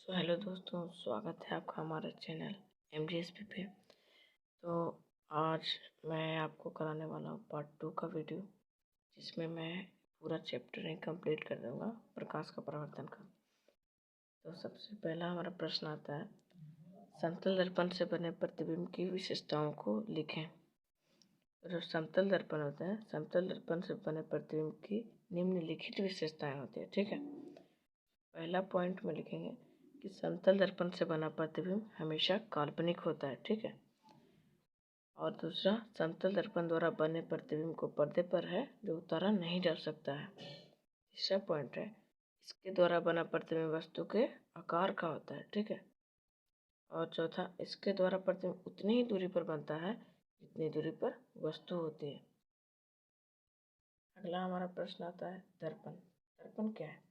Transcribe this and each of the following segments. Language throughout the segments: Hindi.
हेलो दोस्तों, स्वागत है आपका हमारे चैनल MGSP पे। तो आज मैं आपको कराने वाला हूँ पार्ट 2 का वीडियो, जिसमें मैं पूरा चैप्टर कंप्लीट कर दूँगा प्रकाश का परावर्तन का। तो सबसे पहला हमारा प्रश्न आता है, समतल दर्पण से बने प्रतिबिंब की विशेषताओं को लिखें। जो समतल दर्पण होता है, समतल दर्पण से बने प्रतिबिंब की निम्नलिखित विशेषताएं होती है। ठीक है, पहला पॉइंट में लिखेंगे कि समतल दर्पण से बना प्रतिबिंब हमेशा काल्पनिक होता है। ठीक है, और दूसरा, समतल दर्पण द्वारा बने प्रतिबिंब को पर्दे पर है जो उतारा नहीं जा सकता है। तीसरा पॉइंट है, इसके द्वारा बना प्रतिबिंब वस्तु के आकार का होता है। ठीक है, और चौथा, इसके द्वारा प्रतिबिंब उतनी ही दूरी पर बनता है जितनी दूरी पर वस्तु होती है। अगला हमारा प्रश्न आता है, दर्पण। दर्पण क्या है?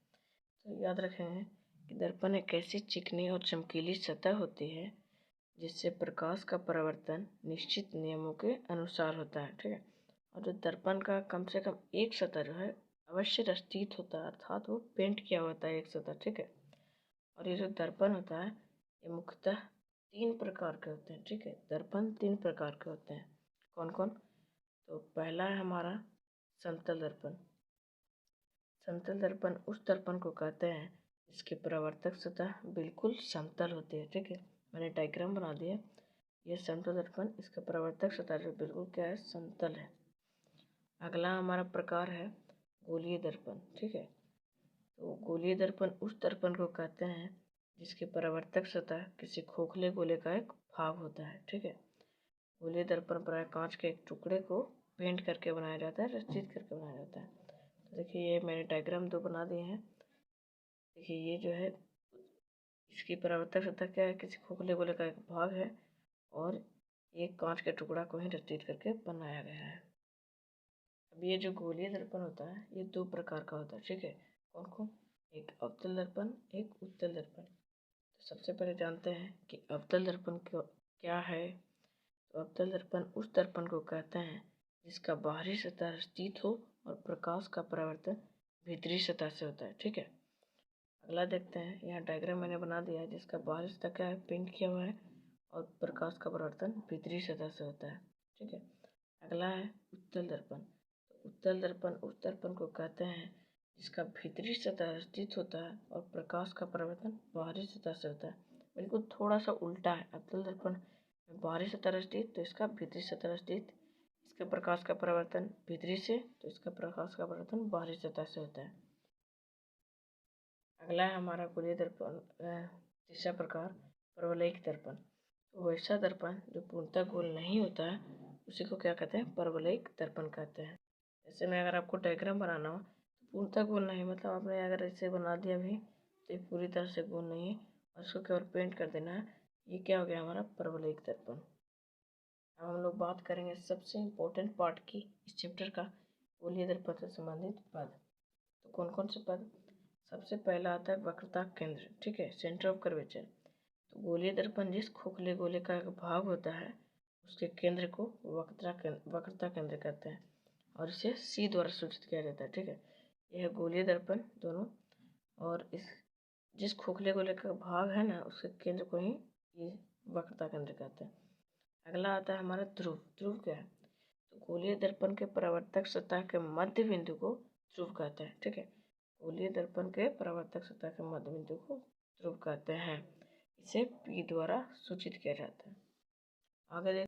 तो याद रखेंगे कि दर्पण एक ऐसी चिकनी और चमकीली सतह होती है जिससे प्रकाश का परावर्तन निश्चित नियमों के अनुसार होता है। ठीक है, और जो दर्पण का कम से कम एक सतह जो है अवश्य रचित होता है, अर्थात वो पेंट किया होता है एक सतह। ठीक है, और ये जो दर्पण होता है ये मुख्यतः 3 प्रकार के होते हैं। ठीक है, दर्पण 3 प्रकार के होते हैं। कौन कौन? तो पहला है हमारा समतल दर्पण। समतल दर्पण उस दर्पण को कहते हैं जिसकी परावर्तक सतह बिल्कुल समतल होती है। ठीक है, मैंने डायग्राम बना दिया। यह समतल दर्पण, इसका परावर्तक सतह जो बिल्कुल क्या है, समतल है। अगला हमारा प्रकार है गोलीय दर्पण। ठीक है, तो गोलीय दर्पण उस दर्पण को कहते हैं जिसकी परावर्तक सतह किसी खोखले गोले का एक भाग होता है। ठीक है, गोलीय दर्पण प्राय कांच के एक टुकड़े को पेंट करके बनाया जाता है, रचित करके बनाया जाता है। तो देखिए, ये मैंने डायग्राम 2 बना दिए हैं। देखिए, ये जो है इसकी परावर्तक सतह क्या है, किसी खोखले गोले का एक भाग है, और एक कांच के टुकड़ा को ही रचित करके बनाया गया है। अब ये जो गोलीय दर्पण होता है ये 2 प्रकार का होता है। ठीक है, कौन कौन? एक अवतल दर्पण, एक उत्तल दर्पण। तो सबसे पहले जानते हैं कि अवतल दर्पण क्या है। तो अवतल दर्पण उस दर्पण को कहते हैं जिसका बाहरी सतह स्थित हो और प्रकाश का परावर्तन भीतरी सतह से होता है। ठीक है, अगला देखते हैं। यहाँ डायग्राम मैंने बना दिया है जिसका बाहरी सतह क्या है, पेंट किया हुआ है, और प्रकाश का परावर्तन भीतरी सतह से होता है। ठीक है, अगला है उत्तल दर्पण। तो उत्तल दर्पण उस दर्पण को कहते हैं जिसका भीतरी सतह स्थित होता है और प्रकाश का परावर्तन बाहरी सतह से होता है। बिल्कुल थोड़ा सा उल्टा है, अवतल दर्पण में बाहरी सतह स्थित तो इसका भीतरी सतह स्थित, इसके प्रकाश का परावर्तन भीतरी से तो इसका प्रकाश का परावर्तन बाहरी सतह से होता है। अगला है हमारा गोलीय दर्पण। तीसरा प्रकार परवलयिक दर्पण। तो वैसा दर्पण जो पूर्णतः गोल नहीं होता है उसी को क्या कहते हैं, परवलयिक दर्पण कहते हैं। ऐसे में अगर आपको डायग्राम बनाना हो तो पूर्णतः गोल नहीं, मतलब आपने अगर इसे बना दिया भी तो ये पूरी तरह से गोल नहीं है और इसको केवल पेंट कर देना है। ये क्या हो गया, हमारा परवलयिक दर्पण। अब हम लोग बात करेंगे सबसे इम्पोर्टेंट पार्ट की इस चैप्टर का, गोलीय दर्पण से संबंधित पद। तो कौन कौन से पद? सबसे पहला आता है वक्रता केंद्र। ठीक है, सेंटर ऑफ कर्वेचर। तो गोलीय दर्पण जिस खोखले गोले का एक भाग होता है उसके केंद्र को वक्रता केंद्र कहते हैं, और इसे C द्वारा सूचित किया जाता है। ठीक है, यह गोलीय दर्पण दोनों, और इस जिस खोखले गोले का भाग है ना उसके केंद्र को ही ये वक्रता केंद्र कहते हैं। अगला आता है हमारा ध्रुव। ध्रुव क्या है? तो गोलीय दर्पण के परावर्तक सतह के मध्य बिंदु को ध्रुव कहते हैं। ठीक है, गोलीय दर्पण के परावर्तक सतह के मध्य बिंदु को ध्रुव कहते हैं, इसे P द्वारा सूचित किया जाता है। आगे देख,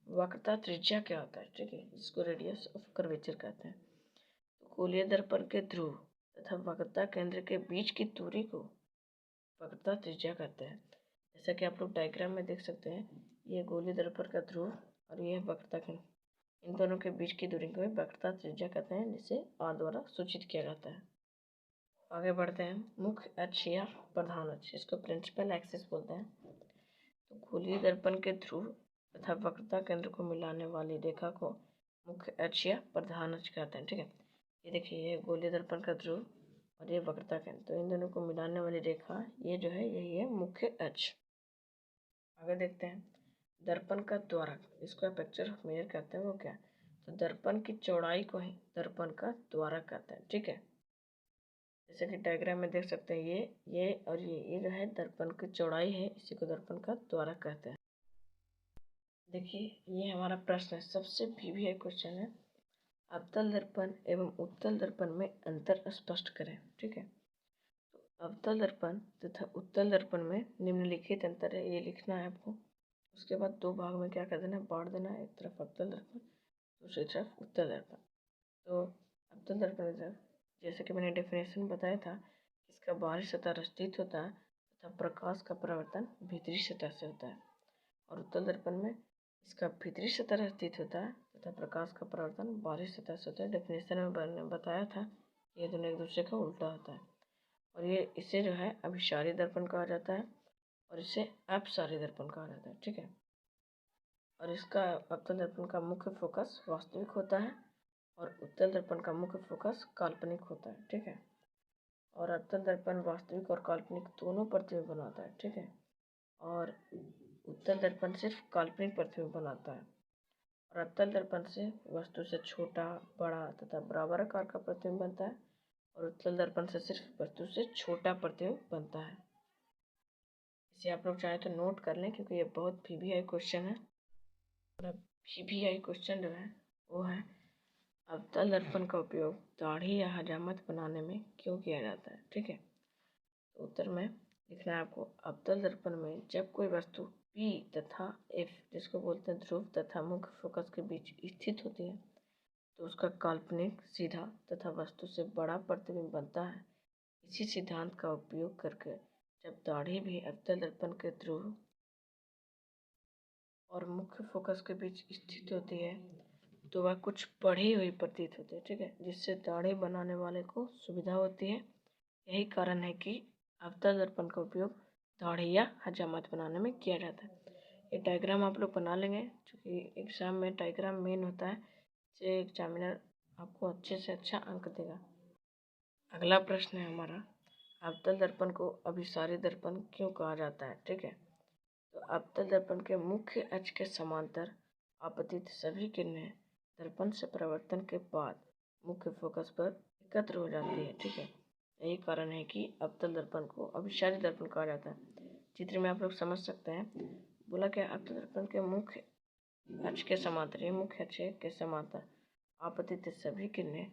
वक्रता त्रिज्या क्या होता है? ठीक है, इसको रेडियस ऑफ कर्वेचर कहते हैं। तो गोलीय दर्पण के ध्रुव तथा वक्रता केंद्र के बीच की दूरी को वक्रता त्रिज्या कहते हैं। जैसा कि आप लोग डायग्राम में देख सकते हैं, ये गोलीय दर्पण का ध्रुव और ये वक्रता केंद्र, इन दोनों के बीच की दूरी को वक्रता त्रिज्या कहते हैं, जिसे R द्वारा सूचित किया जाता है। आगे बढ़ते हैं, मुख्य अक्ष या प्रधान अक्ष, इसको प्रिंसिपल एक्सिस बोलते हैं। तो गोलीय दर्पण के ध्रुव तथा वक्रता केंद्र को मिलाने वाली रेखा को मुख्य अक्ष या प्रधान अक्ष कहते हैं। ठीक है, ये देखिए, ये गोलीय दर्पण का ध्रुव और ये वक्रता केंद्र, तो इन दोनों को मिलाने वाली रेखा ये जो है यही है मुख्य अक्ष। आगे देखते हैं, दर्पण का द्वारक, इसको अपेक्चर ऑफ मिरर कहते हैं। वो क्या? तो दर्पण की चौड़ाई को ही दर्पण का द्वारक कहते हैं। ठीक है, जैसे कि डायग्राम में देख सकते हैं, ये और ये जो है दर्पण की चौड़ाई है, इसी को दर्पण का द्वारा कहते हैं। देखिए ये हमारा प्रश्न है, सबसे वीवीआई क्वेश्चन है, अवतल दर्पण एवं उत्तल दर्पण में अंतर स्पष्ट करें। ठीक है, तो अवतल दर्पण तथा उत्तल दर्पण में निम्नलिखित अंतर है, ये लिखना है आपको। उसके बाद दो भाग में क्या कर देना है, बांट देना है, एक तरफ अवतल दर्पण, दूसरी तरफ उत्तल दर्पण। तो अवतल दर्पण जैसे कि मैंने डेफिनेशन बताया था, इसका बाहरी सतह स्थित होता है तथा प्रकाश का परावर्तन भीतरी सतह से होता है, और उत्तल दर्पण में इसका भीतरी सतह स्थित होता है तथा प्रकाश का परावर्तन बाहरी सतह से होता है। डेफिनेशन में मैंने बताया था, ये दोनों एक दूसरे का उल्टा होता है, और ये इसे जो है अभिसारी दर्पण कहा जाता है और इसे अपसारी दर्पण कहा जाता है। ठीक है, और इसका अवतल दर्पण का मुख्य फोकस वास्तविक होता है और उत्तल दर्पण का मुख्य फोकस काल्पनिक होता है। ठीक है, और अवतल दर्पण वास्तविक और काल्पनिक दोनों प्रतिबिंब बनाता है। ठीक है, और उत्तल दर्पण सिर्फ काल्पनिक प्रतिबिंब बनाता है, और अवतल दर्पण से वस्तु से छोटा, बड़ा तथा बराबर आकार का प्रतिबिंब बनता है, और उत्तल दर्पण से सिर्फ वस्तु से छोटा प्रतिबिंब बनता है। इसे आप लोग चाहे तो नोट कर लें, क्योंकि ये बहुत वीवीआई क्वेश्चन है। और वीवीआई क्वेश्चन जो है वो है, अवतल दर्पण का उपयोग दाढ़ी या हजामत बनाने में क्यों किया जाता है। ठीक है, तो उत्तर में लिखना है आपको, अवतल दर्पण में जब कोई वस्तु P तथा F, जिसको बोलते हैं ध्रुव तथा मुख्य फोकस के बीच स्थित होती है, तो उसका काल्पनिक, सीधा तथा वस्तु से बड़ा प्रतिबिंब बनता है। इसी सिद्धांत का उपयोग करके जब दाढ़ी भी अवतल दर्पण के ध्रुव और मुख्य फोकस के बीच स्थित होती है, तो वह कुछ बढ़ी हुई प्रतीत होती है। ठीक है, जिससे दाढ़ी बनाने वाले को सुविधा होती है। यही कारण है कि अवतल दर्पण का उपयोग दाढ़ी या हजामत बनाने में किया जाता है। ये डायग्राम आप लोग बना लेंगे, क्योंकि एग्जाम में डायग्राम मेन होता है, जिससे एग्जामिनर आपको अच्छे से अच्छा अंक देगा। अगला प्रश्न है हमारा, अवतल दर्पण को अभिसारी दर्पण क्यों कहा जाता है। ठीक है, तो अवतल दर्पण के मुख्य अक्ष के समांतर आपतित सभी किरणें दर्पण से परावर्तन के बाद मुख्य फोकस पर एकत्र हो जाती है। ठीक है, यही कारण है कि अवतल दर्पण को अभिसारी दर्पण कहा जाता है। चित्र में आप लोग समझ सकते हैं, बोला क्या, अवतल दर्पण के मुख्य अक्ष के समांतर, ये मुख्य अक्ष के समांतर आपतित सभी किरणें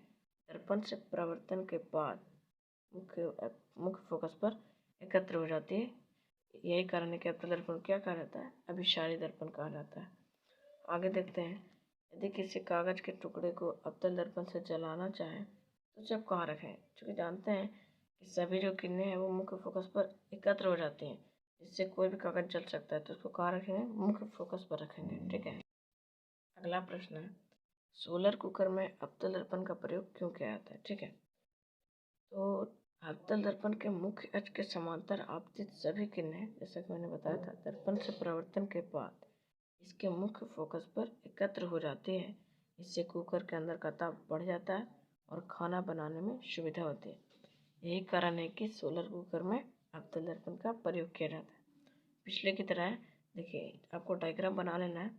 दर्पण से परावर्तन के बाद मुख्य फोकस पर एकत्र हो जाती है। यही कारण है कि अवतल दर्पण क्या कहा जाता है, अभिसारी दर्पण कहा जाता है। आगे देखते हैं, यदि किसी कागज के टुकड़े को अवतल दर्पण से जलाना चाहे तो उसे आप कहाँ रखें। क्योंकि जानते हैं कि सभी जो किरणें हैं वो मुख्य फोकस पर एकत्र हो जाती हैं, जिससे कोई भी कागज जल सकता है, तो उसको कहाँ रखेंगे, मुख्य फोकस पर रखेंगे। ठीक है, अगला प्रश्न है, सोलर कुकर में अवतल दर्पण का प्रयोग क्यों किया जाता है। ठीक है, तो अवतल दर्पण के मुख्य अक्ष के समांतर आपतित सभी किरणें, जैसा कि मैंने बताया था, दर्पण से परावर्तन के बाद इसके मुख्य फोकस पर एकत्र हो जाती है। इससे कुकर के अंदर का ताप बढ़ जाता है और खाना बनाने में सुविधा होती है। यही कारण है कि सोलर कुकर में अवतल दर्पण का प्रयोग किया जाता है। पिछले की तरह देखिए, आपको डायग्राम बना लेना है।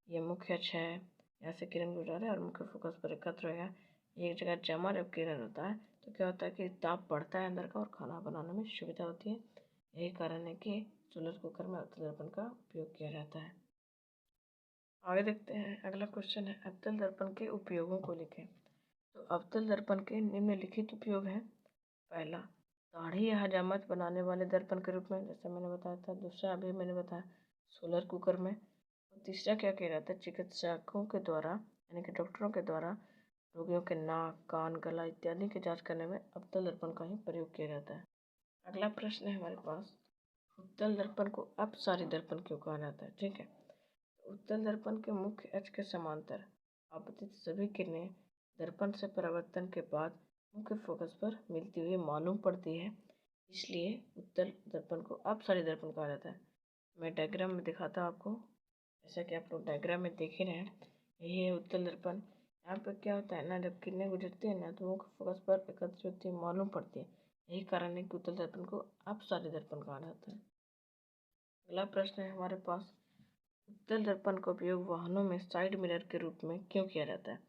ये मुख्य अक्ष है, यहाँ से किरण गुजर है और मुख्य फोकस पर एकत्र होगा। ये एक जगह जमा जब किरण होता है तो क्या होता है कि ताप बढ़ता है अंदर का और खाना बनाने में सुविधा होती है। यही कारण है कि सोलर कुकर में अवतल दर्पण का उपयोग किया जाता है। आगे देखते हैं, अगला क्वेश्चन है, अवतल दर्पण के उपयोगों को लिखें। तो अवतल दर्पण के निम्नलिखित उपयोग हैं। पहला, दाढ़ी या हजामत बनाने वाले दर्पण के रूप में, जैसा मैंने बताया था। दूसरा अभी मैंने बताया सोलर कुकर में। और तीसरा क्या किया जाता है, चिकित्सकों के द्वारा यानी कि डॉक्टरों के द्वारा रोगियों के नाक, कान, गला इत्यादि की जांच करने में अवतल दर्पण का ही प्रयोग किया जाता है। अगला प्रश्न है हमारे पास, उत्तल दर्पण को अपसारी दर्पण क्यों कहा जाता है। ठीक है, उत्तल दर्पण के मुख्य अक्ष के समांतर आपतित सभी किरणें दर्पण से परावर्तन के बाद मुख्य फोकस पर मिलती हुई मालूम पड़ती है, इसलिए उत्तल दर्पण को अपसारी दर्पण कहा जाता है। मैं डायग्राम में दिखाता हूँ आपको, जैसा कि आप लोग डायग्राम में देख ही रहे हैं। यही है उत्तल दर्पण। यहाँ पर क्या होता है ना, जब किरणें गुजरती है ना तो मुख्य फोकस पर एकत्र होती है, मालूम पड़ती है। यही कारण है कि उत्तल दर्पण को अपसारी दर्पण कहा जाता है। अगला प्रश्न है हमारे पास, उत्तल दर्पण का उपयोग वाहनों में साइड मिरर के रूप में क्यों किया जाता है।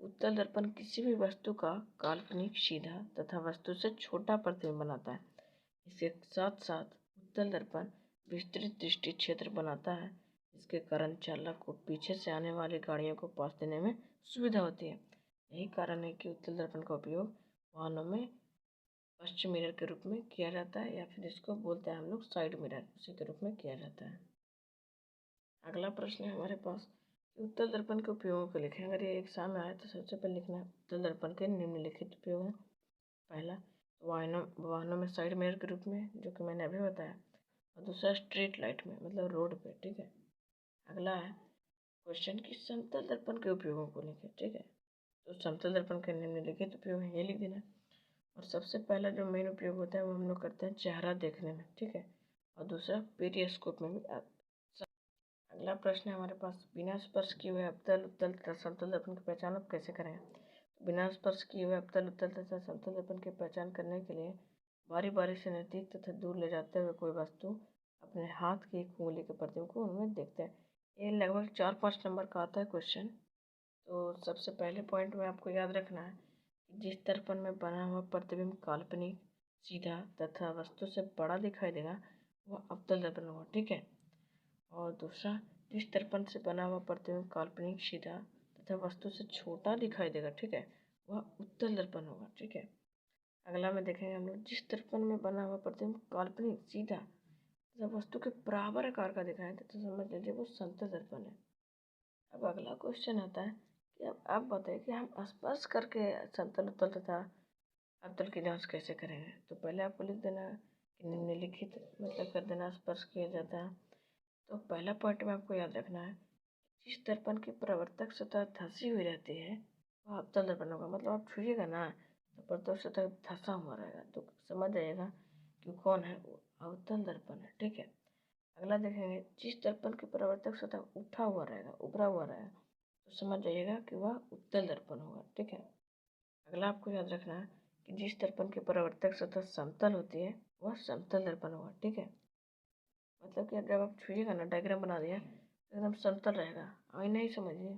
उत्तल दर्पण किसी भी वस्तु का काल्पनिक, सीधा तथा वस्तु से छोटा प्रतिबिंब बनाता है। इसके साथ साथ उत्तल दर्पण विस्तृत दृष्टि क्षेत्र बनाता है, जिसके कारण चालक को पीछे से आने वाली गाड़ियों को पास देने में सुविधा होती है। यही कारण है कि उत्तल दर्पण का उपयोग वाहनों में पश्चिम मिरर के रूप में किया जाता है, या फिर इसको बोलते हैं हम लोग साइड मिरर, उसी के रूप में किया जाता है। अगला प्रश्न है हमारे पास, उत्तल दर्पण के उपयोगों को लिखें। अगर ये एग्जाम में आए तो सबसे पहले लिखना है उत्तल दर्पण के निम्नलिखित उपयोग हैं। पहला, वाहनों में साइड मिरर के रूप में, जो कि मैंने अभी बताया, और दूसरा स्ट्रीट लाइट में, मतलब रोड पे। ठीक है। अगला है क्वेश्चन की समतल दर्पण के उपयोगों को लिखें। ठीक है, तो समतल दर्पण के निम्नलिखित उपयोग है, ये लिख देना। और सबसे पहला जो मेन उपयोग होता है वो हम लोग करते हैं चेहरा देखने में। ठीक है, और दूसरा पेरिस्कोप में भी। अगला प्रश्न है हमारे पास, बिना स्पर्श किए हुए अवतल, उत्तल तथा समतल दर्पण की पहचान आप कैसे करेंगे? तो बिना स्पर्श किए हुए अवतल, उत्तल तथा समतल दर्पण की पहचान करने के लिए बारी बारी से नजदीक तथा दूर ले जाते हुए कोई वस्तु अपने हाथ की एक उंगली के प्रतिबिंब को उनमें देखते हैं। ये लगभग 4-5 नंबर का आता है क्वेश्चन। तो सबसे पहले पॉइंट में आपको याद रखना है कि जिस दर्पण में बना हुआ प्रतिबिंब काल्पनिक, सीधा तथा वस्तु से बड़ा दिखाई देगा वह अवतल दर्पण होगा। ठीक है। और दूसरा, जिस दर्पण से बना हुआ प्रतिबिंब काल्पनिक, सीधा तथा वस्तु से छोटा दिखाई देगा, ठीक है, वह उत्तल दर्पण होगा। ठीक है। अगला में देखेंगे हम लोग, जिस दर्पण में बना हुआ प्रतिबिंब काल्पनिक, सीधा तथा वस्तु के बराबर आकार का दिखाई देता तो समझ लीजिए वो समतल दर्पण है। अब अगला क्वेश्चन आता है कि अब आप बताइए कि हम स्पर्श करके समतल, उत्तल तथा अवतल की जांच कैसे करेंगे? तो पहले आपको लिख देना कि निम्नलिखित, मतलब कर देना स्पर्श किया जाता है। तो पहला पॉइंट में आपको याद रखना है, जिस दर्पण की परावर्तक सतह धंसी हुई रहती है वह अवतल दर्पण होगा। मतलब आप छूइएगा ना तो परावर्तक सतह धंसा हुआ रहेगा, तो समझ जाइएगा कि कौन है, वो अवतल दर्पण है। ठीक है। अगला देखेंगे, जिस दर्पण की परावर्तक सतह उठा हुआ रहेगा, उभरा हुआ रहेगा, तो समझ जाइएगा कि वह उत्तल दर्पण होगा। ठीक है। अगला आपको याद रखना है कि जिस दर्पण की परावर्तक सतह समतल होती है वह समतल दर्पण होगा। ठीक है। मतलब कि जब आप छुइएगा ना, डायग्राम बना दिया, एकदम समतल रहेगा, आईना ही समझिए।